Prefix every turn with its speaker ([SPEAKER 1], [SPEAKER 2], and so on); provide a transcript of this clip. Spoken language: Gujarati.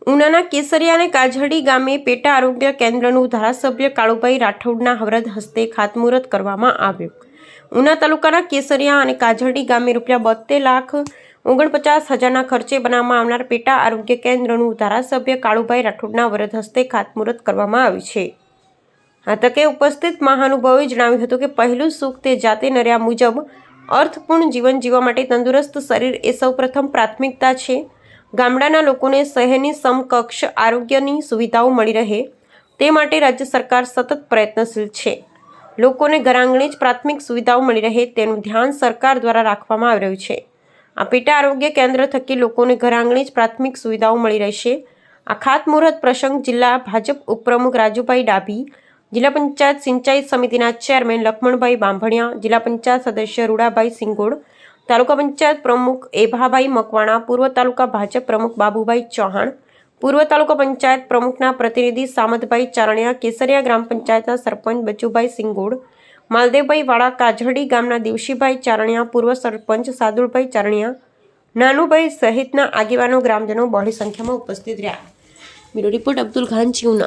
[SPEAKER 1] ઉનાના કેસરિયા અને કાજડી ગામે પેટા આરોગ્ય કેન્દ્રનું ધારાસભ્ય કાળુભાઈ રાઠોડના વરદ હસ્તે ખાતમુહૂર્ત કરવામાં આવ્યું। ઉના તાલુકાના કેસરિયા અને કાજડી ગામે ₹42,49,000ના ખર્ચે બનાવવામાં આવનાર પેટા આરોગ્ય કેન્દ્રનું ધારાસભ્ય કાળુભાઈ રાઠોડના વરદ હસ્તે ખાતમુહૂર્ત કરવામાં આવ્યું છે। આ તકે ઉપસ્થિત મહાનુભાવોએ જણાવ્યું હતું કે પહેલું સુખ તે જાતે નર્યા મુજબ અર્થપૂર્ણ જીવન જીવવા માટે તંદુરસ્ત શરીર એ સૌપ્રથમ પ્રાથમિકતા છે। ગામડાના લોકોને શહેરની સમકક્ષ આરોગ્યની સુવિધાઓ મળી રહે તે માટે રાજ્ય સરકાર સતત પ્રયત્નશીલ છે। લોકોને ઘરઆંગણે જ પ્રાથમિક સુવિધાઓ મળી રહે તેનું ધ્યાન સરકાર દ્વારા રાખવામાં આવી રહ્યું છે। આ પેટા આરોગ્ય કેન્દ્ર થકી લોકોને ઘરઆંગણે જ પ્રાથમિક સુવિધાઓ મળી રહેશે। આ ખાતમુહૂર્ત પ્રસંગ જિલ્લા ભાજપ ઉપપ્રમુખ રાજુભાઈ ડાભી, જિલ્લા પંચાયત સિંચાઈ સમિતિના ચેરમેન લખમણભાઈ બાંભણિયા, જિલ્લા પંચાયત સદસ્ય રૂડાભાઈ સિંગોડ, તાલુકા પંચાયત પ્રમુખ એભાભાઈ મકવાણા, પૂર્વ તાલુકા ભાજપ પ્રમુખ બાબુભાઈ ચૌહાણ, પૂર્વ તાલુકા પંચાયત પ્રમુખના પ્રતિનિધિ સામતભાઈ ચારણિયા, કેસરિયા ગ્રામ પંચાયતના સરપંચ બચુભાઈ સિંગોડ, માલદેવભાઈ વાળા, કાજડી ગામના દેવશીભાઈ ચારણિયા, પૂર્વ સરપંચ સાદુલભાઈ ચારણિયા, નાનુભાઈ સહિતના આગેવાનો ગ્રામજનો બહોળી સંખ્યામાં ઉપસ્થિત રહ્યા। Bureau report Abdul Khan, Una.